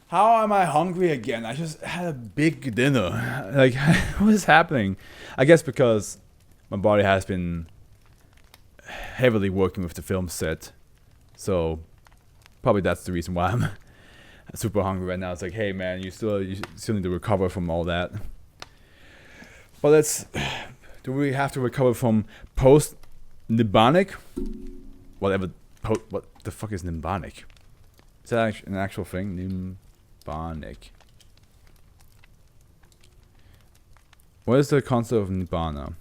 How am I hungry again? I just had a big dinner. Like, what is happening? I guess because my body has been heavily working with the film set. So, probably that's the reason why I'm super hungry right now. It's like, hey man, you still need to recover from all that. But do we have to recover from Post-Nibbanic? Whatever, what the fuck is Nibbanic? Is that an actual thing? Nibbanic. What is the concept of Nibbana?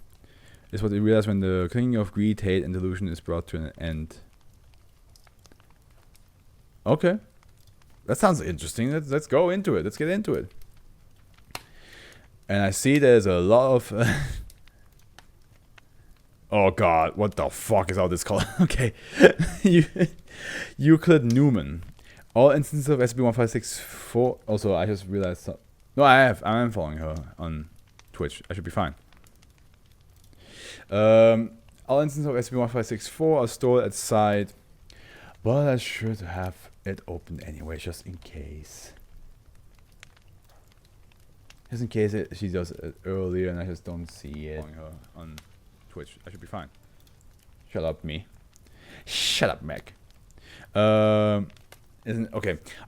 It's what you realize when the clinging of greed, hate, and delusion is brought to an end. Okay. That sounds interesting. Let's go into it. Let's get into it. And I see there's a lot of... oh god, what the fuck is all this called? Okay. Euclid Newman. All instances of SCP-1564... Also, I just realized... No, I am following her on Twitch. I should be fine. All instances of SCP-1564 are stored at site... But I should have it open anyway, just in case. Just in case she does it earlier and I just don't see it. Her on Twitch, I should be fine. Shut up, me. Shut up, Meg. Okay.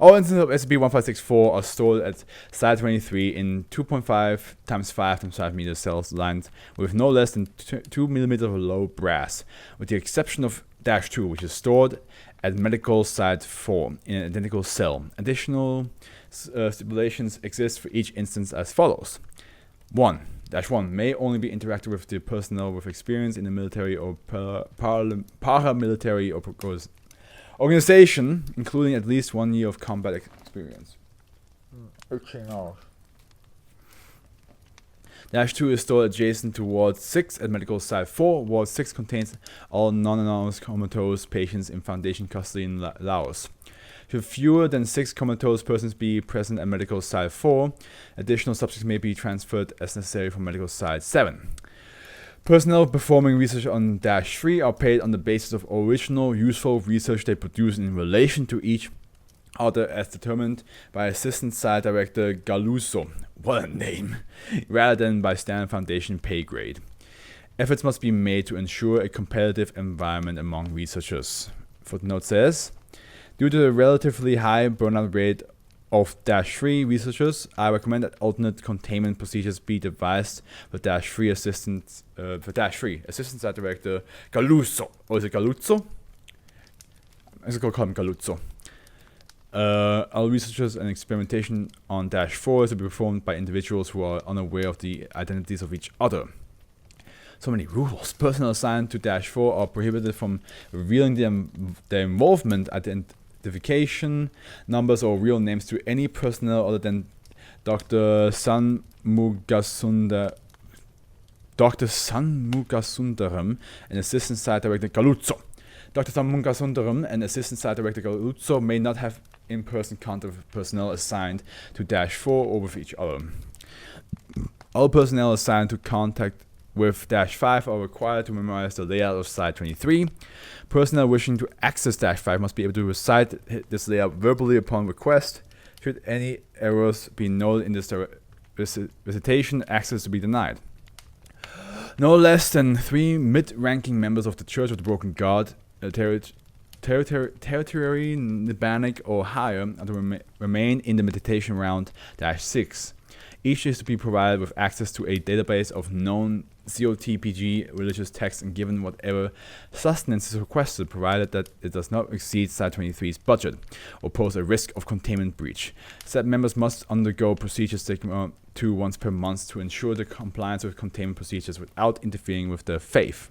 All instances of SCP-1564 are stored at Site 23 in 2.5 x 5 x 5 meter cells lined with no less than 2 mm of low brass, with the exception of -2, which is stored at Medical Site 4 in an identical cell. Additional stipulations exist for each instance as follows. 1. -1 may only be interacted with the personnel with experience in the military or paramilitary or organization, including at least 1 year of combat experience. 18 hours. -2 is stored adjacent to Ward 6 at Medical Site 4. Ward 6 contains all non-announced comatose patients in Foundation custody in Laos. Should fewer than 6 comatose persons be present at Medical Site 4, additional subjects may be transferred as necessary from Medical Site 7. Personnel performing research on -3 are paid on the basis of original, useful research they produce in relation to each other as determined by Assistant Site Director Galuso. What a name! Rather than by standard Foundation pay grade. Efforts must be made to ensure a competitive environment among researchers. Footnote says, due to the relatively high burnout rate of -3 researchers, I recommend that alternate containment procedures be devised for -3 Assistant Site Director Galuso. Or is it Galuzzo? I'm just gonna call him Galuzzo. All researchers and experimentation on -4 is to be performed by individuals who are unaware of the identities of each other. So many rules. Personnel assigned to -4 are prohibited from revealing their involvement, identification numbers, or real names to any personnel other than Dr. Sanmugasundaram and Assistant Site Director Galuzzo. Dr. Sanmugasundaram and Assistant Site Director Galuzzo may not have in-person contact with personnel assigned to -4 or with each other. All personnel assigned to contact with -5 are required to memorize the layout of Site 23. Personnel wishing to access -5 must be able to recite this layout verbally upon request. Should any errors be noted in this recitation, access to be denied. No less than 3 mid-ranking members of the Church of the Broken God, territory Nibbanic or higher, are to remain in the meditation round -6. Each is to be provided with access to a database of known COTPG religious texts and given whatever sustenance is requested, provided that it does not exceed Site 23's budget or pose a risk of containment breach. Said members must undergo procedures taken 2 once per month to ensure the compliance with containment procedures without interfering with their faith.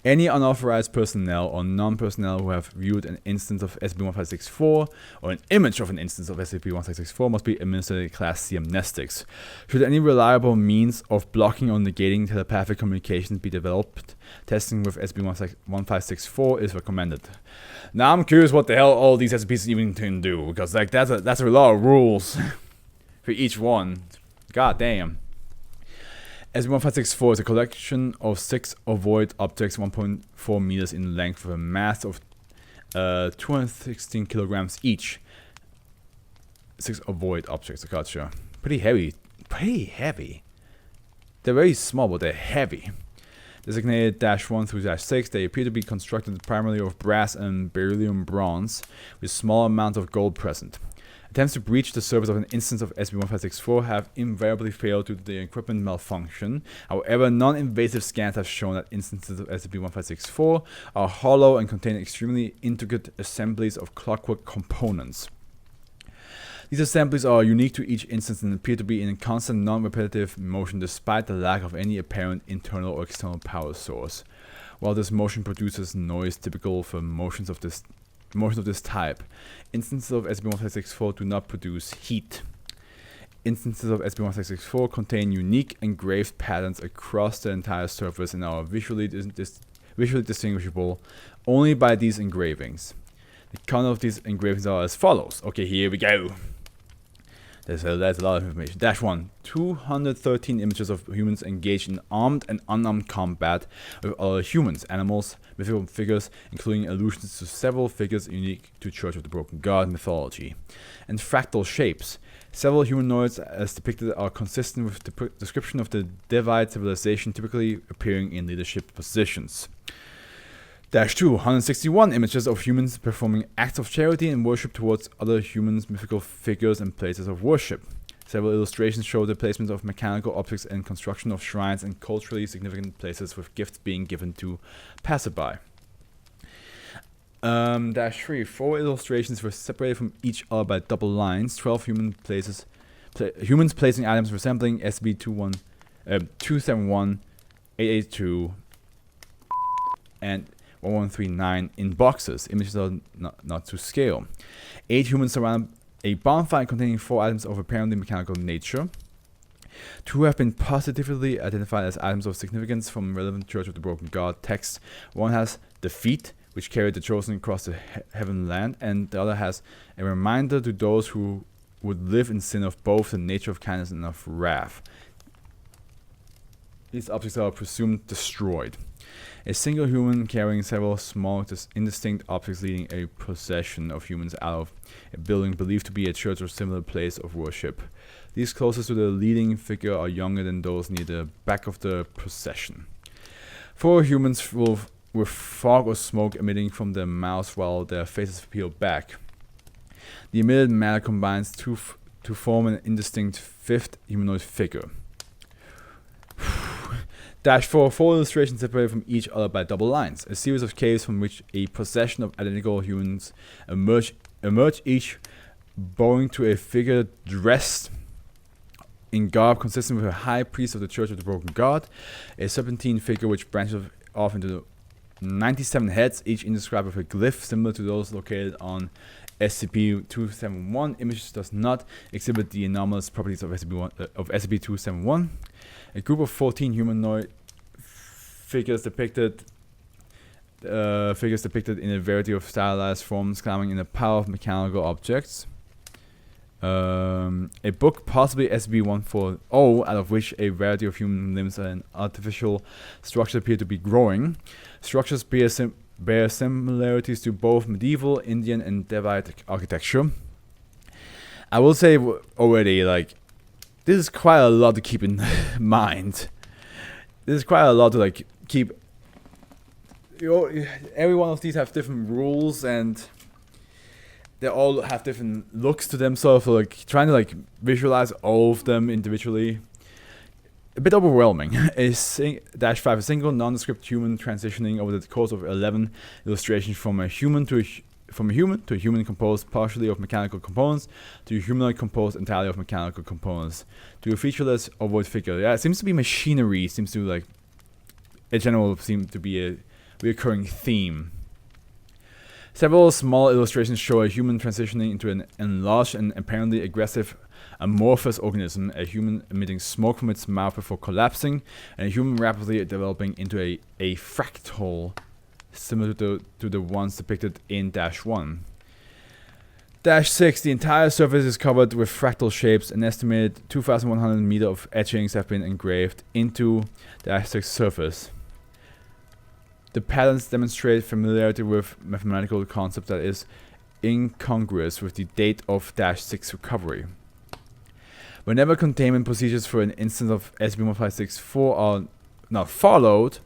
Any unauthorized personnel or non-personnel who have viewed an instance of SCP-1564 or an image of an instance of SCP-1564 must be administered Class C amnestics. Should any reliable means of blocking or negating telepathic communications be developed, testing with SCP-1564 is recommended. Now I'm curious what the hell all these SCPs even can do, because like that's a lot of rules for each one. God damn. SCP-1564 is a collection of 6 ovoid objects 1.4 meters in length with a mass of 216 kilograms each. 6 avoid objects. Gotcha. Pretty heavy. Pretty heavy. They're very small, but they're heavy. Designated -1 through -6, they appear to be constructed primarily of brass and beryllium bronze, with small amounts of gold present. Attempts to breach the surface of an instance of SCP-1564 have invariably failed due to the equipment malfunction. However, non-invasive scans have shown that instances of SCP-1564 are hollow and contain extremely intricate assemblies of clockwork components. These assemblies are unique to each instance and appear to be in constant non-repetitive motion despite the lack of any apparent internal or external power source. While this motion produces noise typical for motions of this type, instances of SCP-1564 do not produce heat. Instances of SCP-1564 contain unique engraved patterns across the entire surface and are visually distinguishable only by these engravings. The count of these engravings are as follows. Okay, here we go. There's a lot of information. -1. 213 images of humans engaged in armed and unarmed combat with other humans, animals, mythical figures, including allusions to several figures unique to Church of the Broken God mythology. And fractal shapes. Several humanoids as depicted are consistent with the description of the Devite civilization typically appearing in leadership positions. -2. 161 images of humans performing acts of charity and worship towards other humans, mythical figures, and places of worship. Several illustrations show the placement of mechanical objects and construction of shrines in culturally significant places, with gifts being given to passerby. -3. 4 illustrations were separated from each other by double lines. 12 humans placing items resembling SCP-271, 882, and 1139 in boxes. Images are not to scale. 8 humans surround a bonfire containing 4 items of apparently mechanical nature. 2 have been positively identified as items of significance from relevant Church of the Broken God texts. 1 has the feet, which carried the chosen across the heaven land, and the other has a reminder to those who would live in sin of both the nature of kindness and of wrath. These objects are presumed destroyed. A single human carrying several small, indistinct objects leading a procession of humans out of a building believed to be a church or similar place of worship. These closest to the leading figure are younger than those near the back of the procession. 4 humans with fog or smoke emitting from their mouths while their faces peel back. The emitted matter combines to form an indistinct 5th humanoid figure. -4. 4 illustrations separated from each other by double lines. A series of caves from which a procession of identical humans emerge, each bowing to a figure dressed in garb consistent with a high priest of the Church of the Broken God. A serpentine figure which branches off into 97 heads, each inscribed with a glyph similar to those located on SCP-271. Image does not exhibit the anomalous properties of SCP-271. A group of 14 humanoid figures depicted in a variety of stylized forms climbing in the power of mechanical objects. A book, possibly SCP-140, out of which a variety of human limbs and artificial structures appear to be growing. Structures bear similarities to both medieval, Indian, and Devite architecture. I will say already, like, this is quite a lot to keep in mind. This is quite a lot to keep. Every one of these have different rules and they all have different looks to them. So trying to visualize all of them individually, a bit overwhelming. -5. A single nondescript human transitioning over the course of 11 illustrations from a human to a human composed partially of mechanical components to a humanoid composed entirely of mechanical components to a featureless ovoid figure. Yeah, it seems to be machinery. Seems to seem to be a recurring theme. Several small illustrations show a human transitioning into an enlarged and apparently aggressive amorphous organism, a human emitting smoke from its mouth before collapsing, and a human rapidly developing into a fractal similar to the ones depicted in -1. -6. The entire surface is covered with fractal shapes. An estimated 2,100 meters of etchings have been engraved into the -6 surface. The patterns demonstrate familiarity with mathematical concept that is incongruous with the date of -6 recovery. Whenever containment procedures for an instance of SCP-1564 are not followed,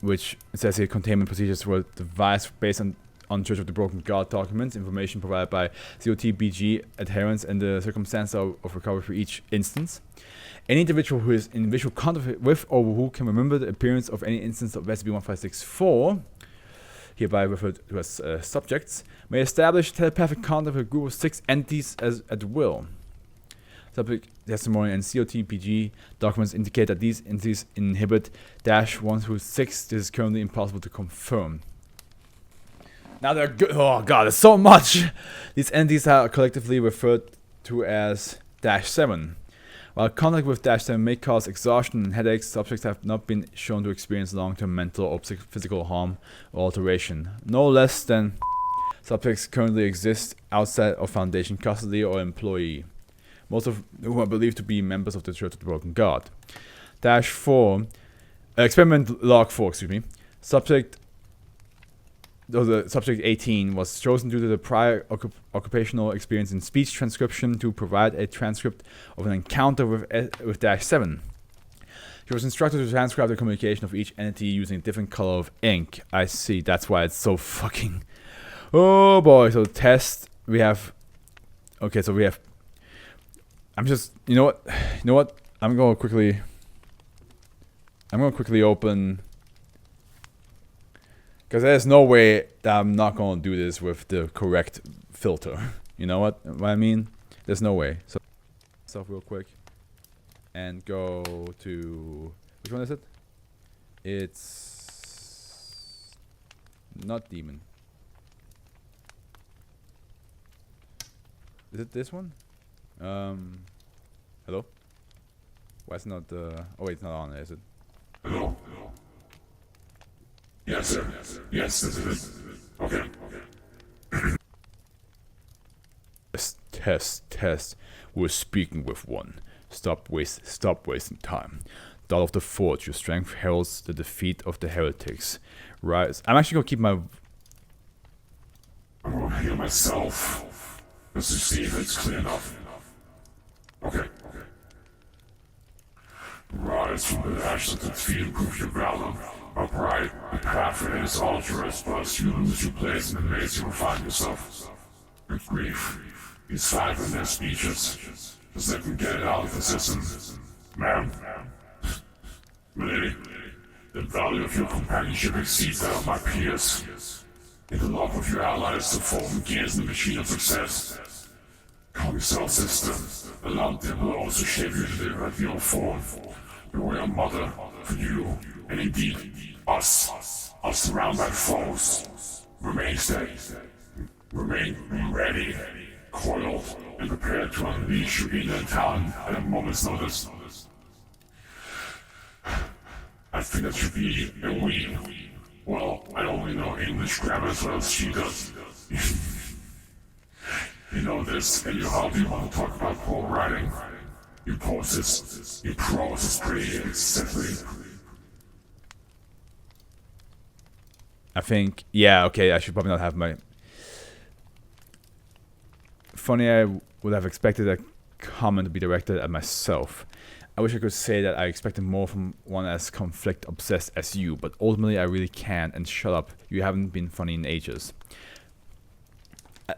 which it says here containment procedures were devised based on Church of the Broken God documents, information provided by COTBG adherents, and the circumstances of recovery for each instance. Any individual who is in visual contact with or who can remember the appearance of any instance of SCP-1564, hereby referred to as subjects, may establish telepathic contact with a group of 6 entities at will. Subject testimony and COTPG documents indicate that these entities inhibit -1 through 6. This is currently impossible to confirm. Now they're good. Oh god, there's so much! These entities are collectively referred to as -7. While contact with -7 may cause exhaustion and headaches, subjects have not been shown to experience long-term mental or physical harm or alteration. No less than subjects currently exist outside of Foundation custody or employee, most of whom are believed to be members of the Church of the Broken God. -4, experiment log 4, excuse me. Subject 18 was chosen due to the prior occupational experience in speech transcription to provide a transcript of an encounter with -7. She was instructed to transcribe the communication of each entity using a different color of ink. I see, that's why it's so fucking... Oh boy, so test, we have... Okay, so we have... I'm just... You know what? I'm gonna quickly open... Because there's no way that I'm not going to do this with the correct filter. You know what I mean? There's no way. So, stuff real quick. And go to... Which one is it? It's... Not demon. Is it this one? Hello? Why is it not... Oh wait, it's not on there, is it? Hello? Yes, sir. Yes, this is it. Okay. Test. We're speaking with one. Stop wasting time. Dawn of the Forge, your strength heralds the defeat of the heretics. Rise. I'm actually gonna keep my... I'm gonna heal myself. Just to see if it's clear enough. Okay. Rise from the ashes of defeat and prove your valor. Upright, the path is ultra-rest, but you lose your place in the maze you will find yourself. With grief, these silent their speeches, just let them get it out of the system. Ma'am, milady, the value of your companionship exceeds that of my peers. In the love of your allies to form gears in the machine of success. Calm yourself, sister. Allow them will also shape you to live at your form. The royal mother, for you, and indeed, us surrounded by foes. Remain steady. Remain ready, coiled, and prepared to unleash your inner talent at a moment's notice. I think that should be a we. Well, I only know English grammar as well as she does. You know this, and you hardly want to talk about poor writing. Your prose is pretty exemplary. I think, yeah, okay, I should probably not have my... Funny, I would have expected a comment to be directed at myself. I wish I could say that I expected more from one as conflict-obsessed as you, but ultimately I really can't, and shut up, you haven't been funny in ages.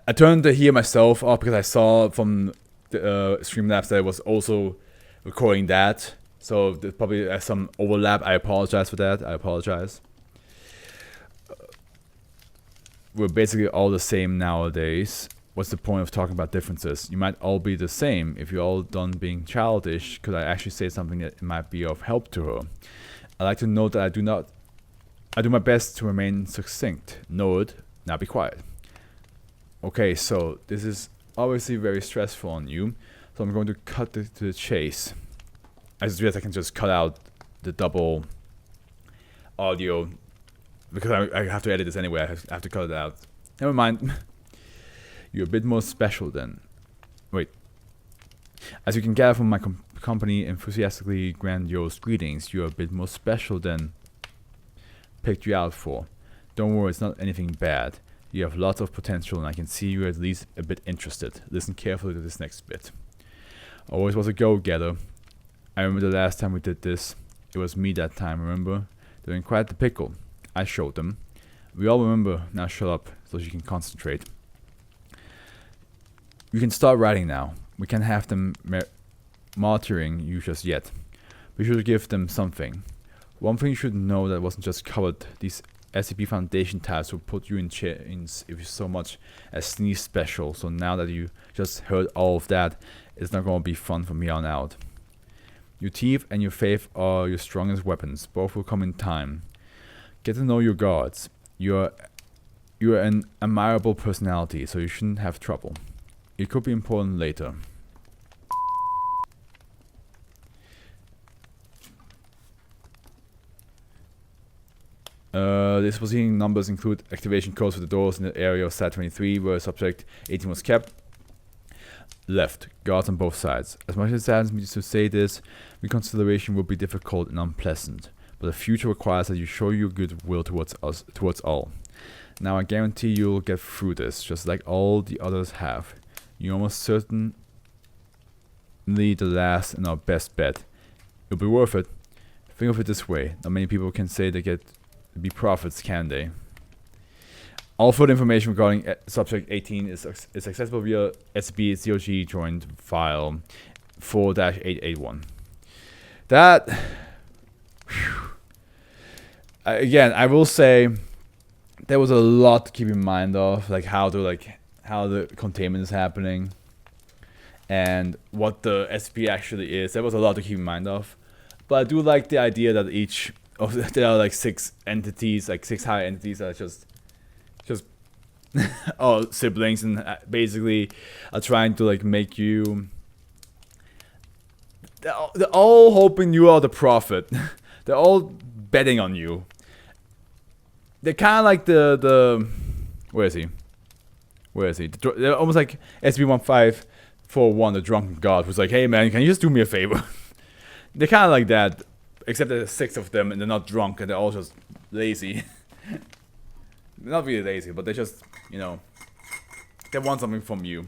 I turned the here myself off because I saw from the Streamlabs that I was also recording that, so there's probably some overlap. I apologize for that, I apologize. We're basically all the same nowadays. What's the point of talking about differences? You might all be the same. If you're all done being childish, could I actually say something that might be of help to her? I like to note that I do my best to remain succinct. Know it, now be quiet. Okay, so this is obviously very stressful on you, so I'm going to cut to the chase. I just realized I can just cut out the double audio because I have to edit this anyway. I have to cut it out. Never mind. You're a bit more special then. Wait. As you can gather from my company enthusiastically grandiose greetings, you're a bit more special than picked you out for. Don't worry, it's not anything bad. You have lots of potential, and I can see you're at least a bit interested. Listen carefully to this next bit. Always was a go-getter. I remember the last time we did this. It was me that time, remember? They were in quite the pickle. I showed them. We all remember. Now shut up, so you can concentrate. You can start writing now. We can't have them martyring you just yet. We should give them something. One thing you should know that wasn't just covered. These SCP Foundation tabs will put you in chains if you so much as sneeze special. So now that you just heard all of that, it's not going to be fun from here on out. Your teeth and your faith are your strongest weapons. Both will come in time. Get to know your guards. You're an admirable personality, so you shouldn't have trouble. It could be important later. This proceeding numbers include activation codes for the doors in the area of Site 23 where subject 18 was kept. Left, guards on both sides. As much as it saddens me to say this, reconsideration will be difficult and unpleasant, but the future requires that you show your goodwill towards all. Now I guarantee you'll get through this, just like all the others have. You're almost certainly the last and our best bet. It'll be worth it. Think of it this way, not many people can say they get to be prophets, can they? All further information regarding subject 18 is accessible via SCP COG joint file 4-881. That, again, I will say there was a lot to keep in mind of, like how the containment is happening and what the SCP actually is. There was a lot to keep in mind of, but I do like the idea that there are like 6 entities, like 6 higher entities that are just all siblings and basically are trying to like make you. They're all hoping you are the prophet. They're all betting on you. They're kind of like the where is he? They're almost like SCP-1541, the drunken god, who's like, hey man, can you just do me a favor? They're kind of like that, except there's 6 of them and they're not drunk and they're all just lazy. They're not really lazy, but they just, you know, they want something from you.